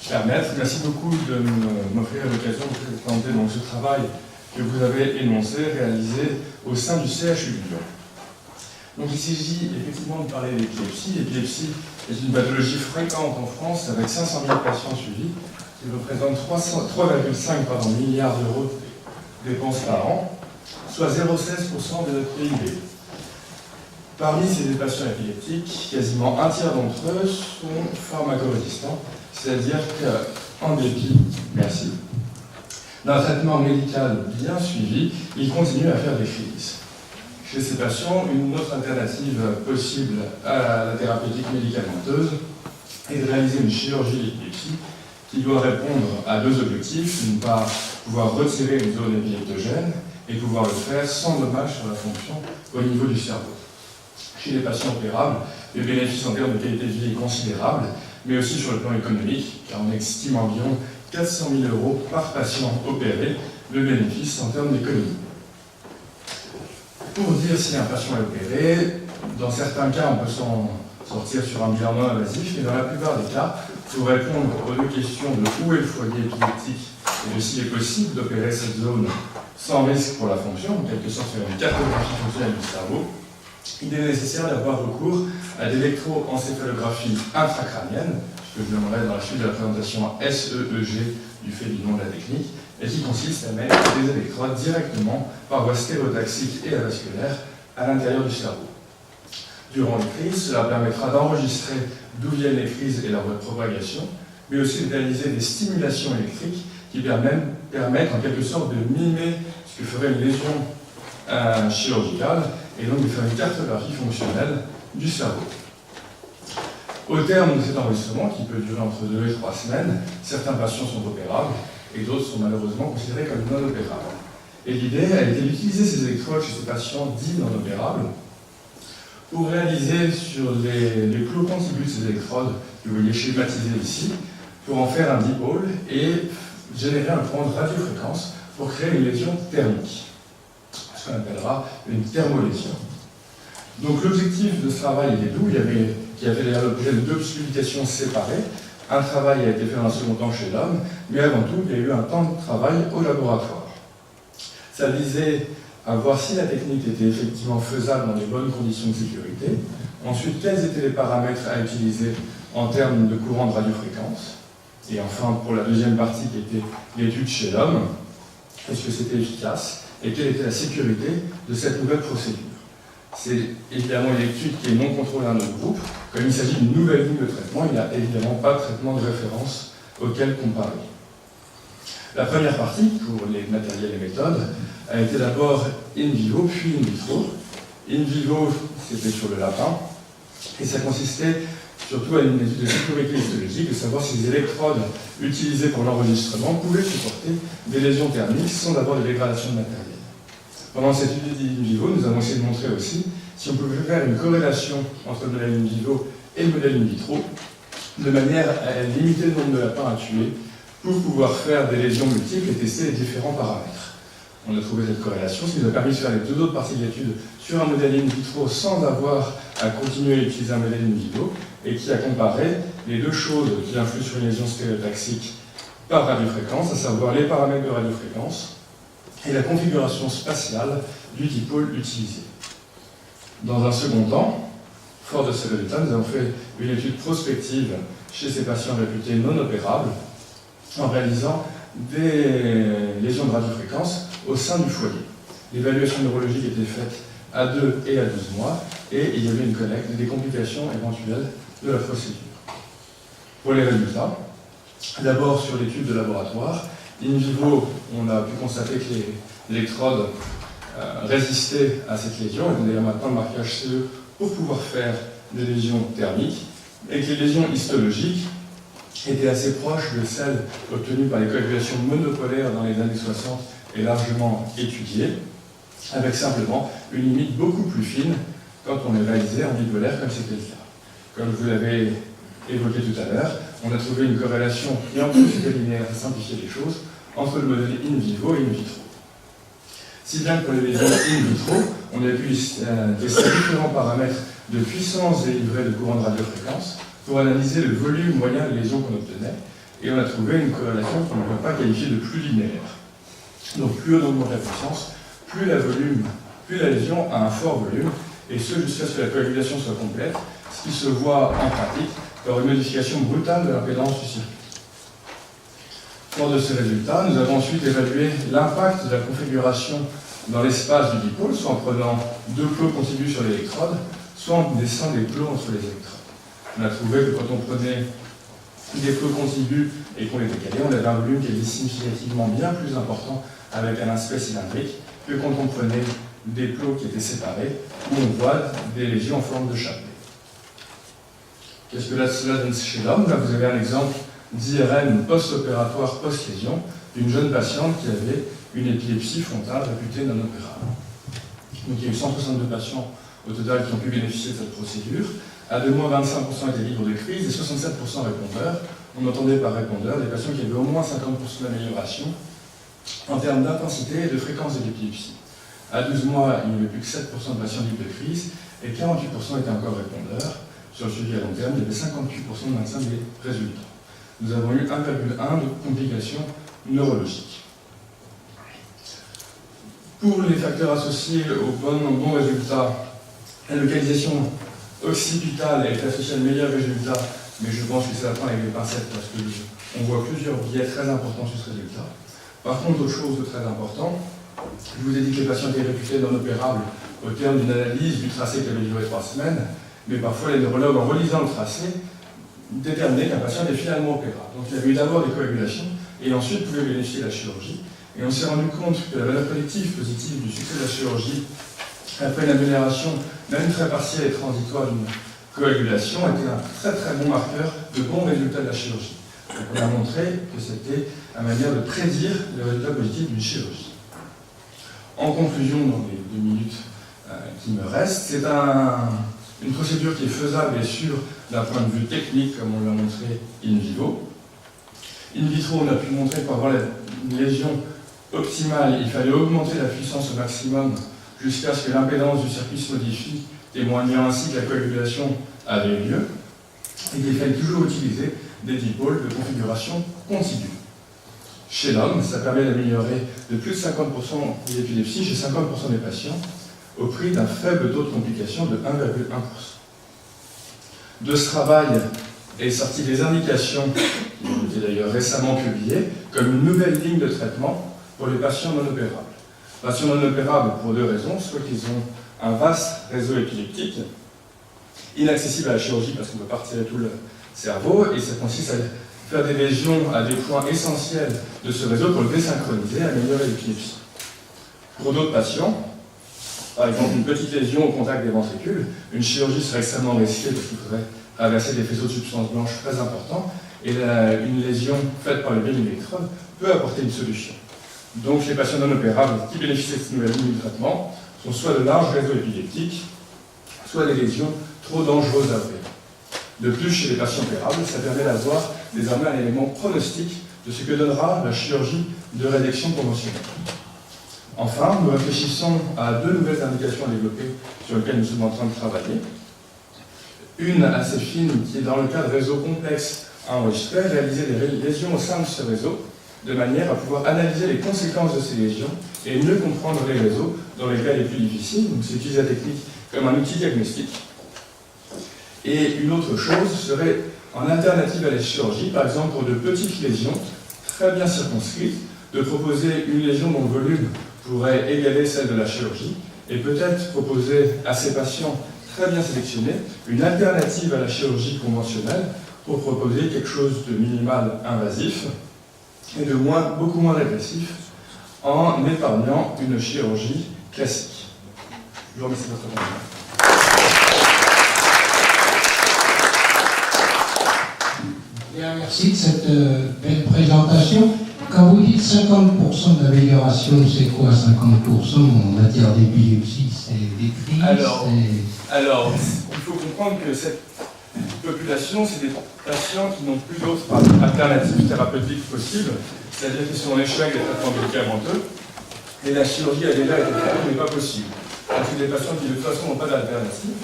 permettre. Merci beaucoup de m'offrir l'occasion de présenter donc, ce travail que vous avez énoncé, réalisé au sein du CHU de Lyon. Donc il s'agit effectivement de parler d'épilepsie. L'épilepsie est une pathologie fréquente en France avec 500 000 patients suivis qui représentent 3,5 milliards d'euros de dépenses par an, soit 0,16% de notre PIB. Parmi ces patients épileptiques, quasiment un tiers d'entre eux sont pharmacorésistants, c'est-à-dire qu'en dépit, d'un traitement médical bien suivi, ils continuent à faire des crises. Chez ces patients, une autre alternative possible à la thérapeutique médicamenteuse est de réaliser une chirurgie d'épilepsie qui doit répondre à deux objectifs. D'une part, pouvoir retirer une zone épileptogène et pouvoir le faire sans dommage sur la fonction au niveau du cerveau. Chez les patients opérables, le bénéfice en termes de qualité de vie est considérable, mais aussi sur le plan économique, car on estime environ 400 000 € par patient opéré, le bénéfice en termes d'économie. Pour dire si un patient est opéré, dans certains cas, on peut s'en sortir sur un bilan non invasif, mais dans la plupart des cas, pour répondre aux deux questions de où est le foyer épileptique et de s'il est possible d'opérer cette zone sans risque pour la fonction, en quelque sorte faire une cartographie fonctionnelle du cerveau, il est nécessaire d'avoir recours à l'électroencéphalographie intracrânienne, que je nommerai dans la suite de la présentation SEEG du fait du nom de la technique, et qui consiste à mettre des électrodes directement par voie stéréotaxique et avasculaire à l'intérieur du cerveau. Durant les crises, cela permettra d'enregistrer d'où viennent les crises et leur propagation, mais aussi de réaliser des stimulations électriques qui permettent en quelque sorte de mimer ce que ferait une lésion chirurgicale, et donc de faire une cartographie fonctionnelle du cerveau. Au terme de cet enregistrement, qui peut durer entre 2 et 3 semaines, certains patients sont opérables et d'autres sont malheureusement considérés comme non opérables. Et l'idée a été d'utiliser ces électrodes chez ces patients dits non opérables pour réaliser sur les plus contigus de ces électrodes, que vous voyez schématisées ici, pour en faire un dipôle et générer un courant de radiofréquence pour créer une lésion thermique, ce qu'on appellera une thermolésion. Donc l'objectif de ce travail était d'où qui avait l'objet de deux publications séparées. Un travail a été fait dans un second temps chez l'homme, mais avant tout, il y a eu un temps de travail au laboratoire. Ça visait à voir si la technique était effectivement faisable dans les bonnes conditions de sécurité. Ensuite, quels étaient les paramètres à utiliser en termes de courant de radiofréquence. Et enfin, pour la deuxième partie qui était l'étude chez l'homme, est-ce que c'était efficace et quelle était la sécurité de cette nouvelle procédure. C'est évidemment une étude qui est non contrôlée à notre groupe. Comme il s'agit d'une nouvelle ligne de traitement, il n'y a évidemment pas de traitement de référence auquel comparer. La première partie, pour les matériels et méthodes, a été d'abord in vivo, puis in vitro. In vivo, c'était sur le lapin, et ça consistait surtout à une étude de sécurité histologique, de savoir si les électrodes utilisées pour l'enregistrement pouvaient supporter des lésions thermiques sans avoir de dégradation de matériel. Pendant cette étude in vivo, nous avons essayé de montrer aussi si on pouvait faire une corrélation entre le modèle in vivo et le modèle in vitro, de manière à limiter le nombre de lapins à tuer pour pouvoir faire des lésions multiples et tester les différents paramètres. On a trouvé cette corrélation, ce qui nous a permis de faire les deux autres parties de l'étude sur un modèle in vitro sans avoir à continuer à utiliser un modèle in vivo, et qui a comparé les deux choses qui influent sur une lésion stéréotaxique par radiofréquence, à savoir les paramètres de radiofréquence et la configuration spatiale du dipôle utilisé. Dans un second temps, fort de ces résultats, nous avons fait une étude prospective chez ces patients réputés non opérables en réalisant des lésions de radiofréquence au sein du foyer. L'évaluation neurologique était faite à 2 et à 12 mois et il y avait une collecte des complications éventuelles de la procédure. Pour les résultats, d'abord sur l'étude de laboratoire, in vivo, on a pu constater que les électrodes résistaient à cette lésion, et on a d'ailleurs maintenant le marquage CE pour pouvoir faire des lésions thermiques, et que les lésions histologiques étaient assez proches de celles obtenues par les coagulations monopolaires dans les années 60 et largement étudiées, avec simplement une limite beaucoup plus fine quand on les réalisait en bipolaire comme c'était le cas. Comme je vous l'avais évoqué tout à l'heure, on a trouvé une corrélation, et en plus c'était linéaire, ça simplifiait les choses, entre le modèle in vivo et in vitro. Si bien que pour les lésions in vitro, on a pu tester différents paramètres de puissance délivrée de courant de radiofréquence pour analyser le volume moyen de lésions qu'on obtenait, et on a trouvé une corrélation qu'on ne peut pas qualifier de plus linéaire. Donc plus on augmente la puissance, plus la lésion a un fort volume, et ce jusqu'à ce que la coagulation soit complète, ce qui se voit en pratique par une modification brutale de l'impédance du circuit. Fort de ces résultats, nous avons ensuite évalué l'impact de la configuration dans l'espace du dipôle, soit en prenant deux plots contigus sur l'électrode, soit en laissant des plots entre les électrodes. On a trouvé que quand on prenait des plots contigus et qu'on les décalait, on avait un volume qui était significativement bien plus important avec un aspect cylindrique que quand on prenait des plots qui étaient séparés, où on voit des lésions en forme de chapelet. Qu'est-ce que cela donne chez l'homme? Là, vous avez un exemple d'IRM post-opératoire post-lésion d'une jeune patiente qui avait une épilepsie frontale réputée non opérable. Donc il y a eu 162 patients au total qui ont pu bénéficier de cette procédure. À 2 mois, 25% étaient libres de crise et 67% répondeurs. On entendait par répondeur des patients qui avaient au moins 50% d'amélioration en termes d'intensité et de fréquence de l'épilepsie. À 12 mois, il n'y avait plus que 7% de patients libres de crise et 48% étaient encore répondeurs. Sur le suivi à long terme, il y avait 58% de maintien des résultats. Nous avons eu 1,1 de complications neurologiques. Pour les facteurs associés aux bons résultats, la localisation occipitale est associée à de meilleurs résultats, mais je pense que c'est à prendre avec des pincettes parce qu'on voit plusieurs biais très importants sur ce résultat. Par contre, autre chose de très important, je vous ai dit que les patients étaient réputés non opérables au terme d'une analyse du tracé qui avait duré 3 semaines, mais parfois les neurologues, en relisant le tracé, déterminaient qu'un patient était finalement opérable. Donc il y avait eu d'abord des coagulations, et ensuite pouvait bénéficier de la chirurgie. Et on s'est rendu compte que la valeur prédictive positive du succès de la chirurgie, après une amélioration, même très partielle et transitoire d'une coagulation, était un très très bon marqueur de bons résultats de la chirurgie. Donc on a montré que c'était une manière de prédire le résultat positif d'une chirurgie. En conclusion, dans les 2 minutes qui me restent, c'est une procédure qui est faisable et sûre d'un point de vue technique, comme on l'a montré in vivo. In vitro, on a pu montrer que pour avoir une lésion optimale, il fallait augmenter la puissance au maximum jusqu'à ce que l'impédance du circuit se modifie, témoignant ainsi que la coagulation avait eu lieu, et qu'il fallait toujours utiliser des dipôles de configuration continue. Chez l'homme, ça permet d'améliorer de plus de 50% d'épilepsie chez 50% des patients, au prix d'un faible taux de complication de 1,1%. De ce travail est sorti des indications, qui ont été d'ailleurs récemment publiées, comme une nouvelle ligne de traitement pour les patients non opérables. Patients non opérables pour 2 raisons, soit qu'ils ont un vaste réseau épileptique, inaccessible à la chirurgie parce qu'on peut pas retirer tout le cerveau, et ça consiste à faire des lésions à des points essentiels de ce réseau pour le désynchroniser et améliorer l'épilepsie. Pour d'autres patients, par exemple une petite lésion au contact des ventricules, une chirurgie serait extrêmement risquée parce qu'il faudrait traverser des faisceaux de substances blanches très importants, et une lésion faite par le biais d'une électrode peut apporter une solution. Donc les patients non opérables qui bénéficient de cette nouvelle ligne de traitement sont soit de larges réseaux épileptiques, soit des lésions trop dangereuses à opérer. De plus, chez les patients opérables, ça permet d'avoir désormais un élément pronostic de ce que donnera la chirurgie de réduction conventionnelle. Enfin, nous réfléchissons à 2 nouvelles indications à développer sur lesquelles nous sommes en train de travailler. Une assez fine, qui est dans le cas de réseaux complexes à enregistrer, réaliser des lésions au sein de ce réseau, de manière à pouvoir analyser les conséquences de ces lésions et mieux comprendre les réseaux dans les cas les plus difficiles. Donc c'est utiliser la technique comme un outil diagnostique. Et une autre chose serait, en alternative à la chirurgie, par exemple pour de petites lésions très bien circonscrites, de proposer une lésion dont le volume pourrait égaler celle de la chirurgie, et peut-être proposer à ces patients très bien sélectionnés une alternative à la chirurgie conventionnelle pour proposer quelque chose de minimal invasif et de beaucoup moins régressif en épargnant une chirurgie classique. Je vous remercie de votre attention. Bien, merci de cette belle présentation. Quand vous dites 50% d'amélioration, c'est quoi 50% en matière d'épilepsie? C'est des crises? Alors, il faut comprendre que cette population, c'est des patients qui n'ont plus d'autres alternatives thérapeutiques possibles, c'est-à-dire qu'ils sont en échec des traitements médicamenteux, et la chirurgie a déjà été faite, mais pas possible. Donc, c'est des patients qui de toute façon n'ont pas d'alternative.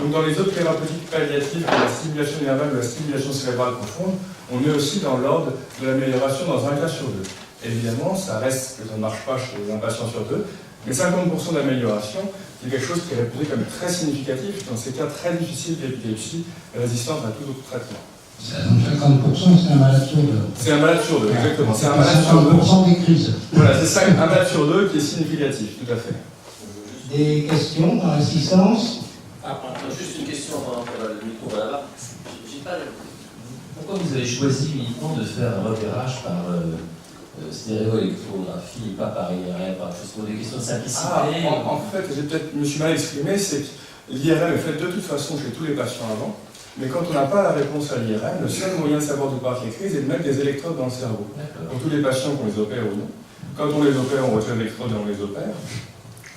Donc, dans les autres thérapeutiques palliatives, comme la stimulation nerveuse ou la stimulation cérébrale profonde, On est aussi dans l'ordre de l'amélioration dans un cas sur deux. Évidemment, ça reste que ça ne marche pas chez un patient sur deux, mais 50% d'amélioration, c'est quelque chose qui est réputé comme très significatif dans ces cas très difficiles d'épilepsie résistante à tout autre traitement. Donc 50%, c'est un malade sur deux. C'est un malade sur deux, exactement. C'est un malade sur deux. 50% des crises. Voilà, c'est ça, un malade sur deux qui est significatif, tout à fait. Des questions dans l'assistance? Juste une question avant le micro là-bas. Pourquoi vous avez choisi uniquement de faire un repérage par stéréoélectrographie et pas par IRM, pour des questions de simplicité? En fait, je me suis mal exprimé, c'est que l'IRM est fait de toute façon chez tous les patients avant, mais quand on n'a pas la réponse à l'IRM, le seul moyen de savoir d'où partent les crises est de mettre des électrodes dans le cerveau. Pour tous les patients qu'on les opère ou non. Quand on les opère, on retire l'électrode et on les opère.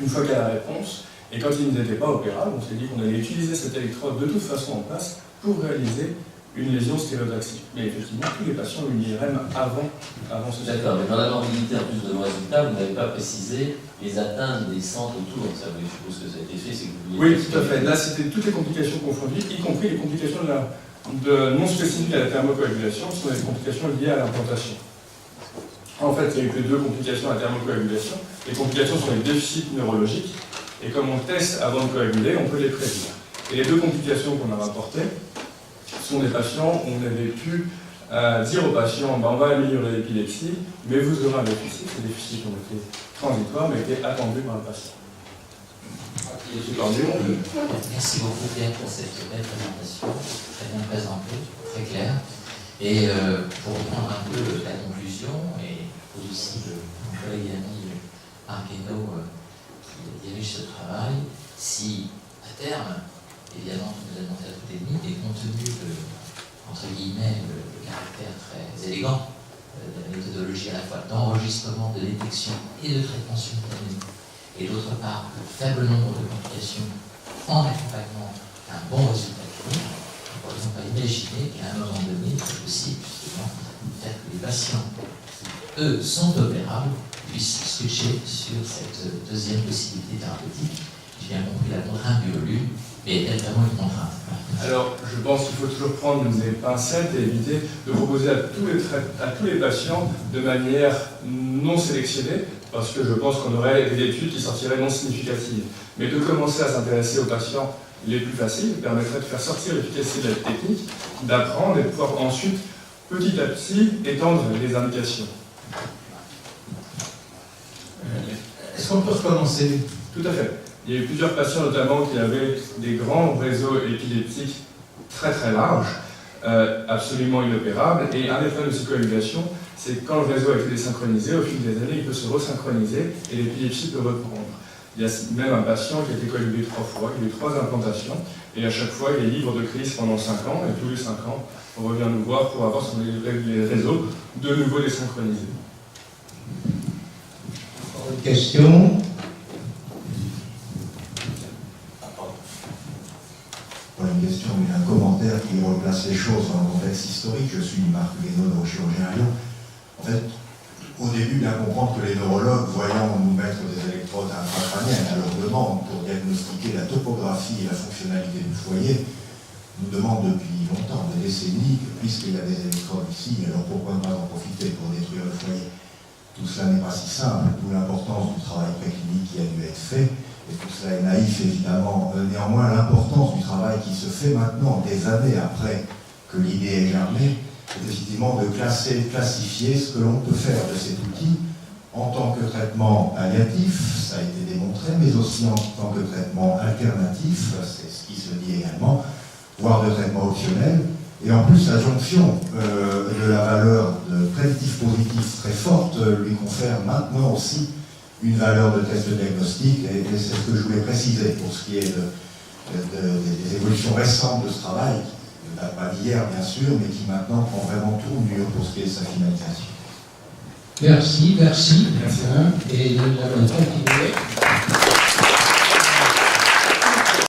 Une fois qu'il y a la réponse, et quand ils n'étaient pas opérables, on s'est dit qu'on allait utiliser cette électrode de toute façon en place pour réaliser une lésion stéréotaxique. Mais effectivement, tous les patients ont une IRM avant ce D'accord, mais dans la morbidité, en plus de vos résultats, vous n'avez pas précisé les atteintes des centres autour. Ça, je suppose que ça a été fait, c'est que vous Oui, tout à fait. Là, c'était toutes les complications confondues, y compris les complications non spécifiques à la thermocoagulation, ce sont les complications liées à l'implantation. En fait, il y a eu que deux complications à la thermocoagulation. Les complications sont les déficits neurologiques, et comme on teste avant de coaguler, on peut les prévenir. Et les deux complications qu'on a rapportées sont des patients où on avait pu dire aux patients on va améliorer l'épilepsie, mais vous aurez un déficit. Ces déficits ont été transitoires, mais étaient attendus par le patient. Merci beaucoup Pierre pour cette belle présentation, très bien présentée, très claire. Et pour reprendre un peu la conclusion, et aussi mon collègue et ami Marc Hainaut qui dirige ce travail, si à terme, évidemment, tout nous a montré à toute ennemi, et compte tenu de, entre guillemets, le caractère très élégant de la méthodologie à la fois d'enregistrement, de détection et de traitement simultané, et d'autre part, le faible nombre de complications en accompagnement d'un bon résultat clinique, on ne pourrait pas imaginer qu'à un moment donné, c'est possible justement de faire que les patients qui, eux, sont opérables, puissent switcher sur cette deuxième possibilité thérapeutique. J'ai bien compris la contrainte du volume, mais est-elle vraiment une contrainte? Alors, je pense qu'il faut toujours prendre des pincettes et éviter de proposer à tous les patients de manière non sélectionnée, parce que je pense qu'on aurait des études qui sortiraient non significatives. Mais de commencer à s'intéresser aux patients les plus faciles permettrait de faire sortir l'efficacité de la technique, d'apprendre et de pouvoir ensuite, petit à petit, étendre les indications. Est-ce qu'on peut recommencer? Tout à fait. Il y a eu plusieurs patients notamment qui avaient des grands réseaux épileptiques très très larges, absolument inopérables, et un des problèmes de psychoéducation, c'est que quand le réseau a été désynchronisé, au fil des années, il peut se resynchroniser et l'épilepsie peut reprendre. Il y a même un patient qui a été coagulé 3 fois, il a eu 3 implantations, et à chaque fois il est libre de crise pendant 5 ans, et tous les 5 ans, on revient nous voir pour avoir les réseaux de nouveau désynchronisés. Une question? Pas une question, mais un commentaire qui replace les choses dans le contexte historique. Je suis Marc Hainaut, neurochirurgien à Lyon. En fait, au début, bien comprendre que les neurologues, voyant nous mettre des électrodes intracrâniennes à leur demande pour diagnostiquer la topographie et la fonctionnalité du foyer, nous demandent depuis longtemps, des décennies, que puisqu'il y a des électrodes ici, alors pourquoi ne pas en profiter pour détruire le foyer? Tout cela n'est pas si simple, d'où l'importance du travail préclinique qui a dû être fait. Et tout cela est naïf, évidemment. Néanmoins, l'importance du travail qui se fait maintenant, des années après que l'idée est germée, c'est effectivement de classifier ce que l'on peut faire de cet outil en tant que traitement palliatif, ça a été démontré, mais aussi en tant que traitement alternatif, c'est ce qui se dit également, voire de traitement optionnel. Et en plus, la jonction de la valeur de prédictif positif très forte lui confère maintenant aussi une valeur de test de diagnostic, et c'est ce que je voulais préciser pour ce qui est des évolutions récentes de ce travail, qui ne date pas d'hier bien sûr, mais qui maintenant prend vraiment tournure pour ce qui est de sa finalisation. Merci. Et nous allons continuer.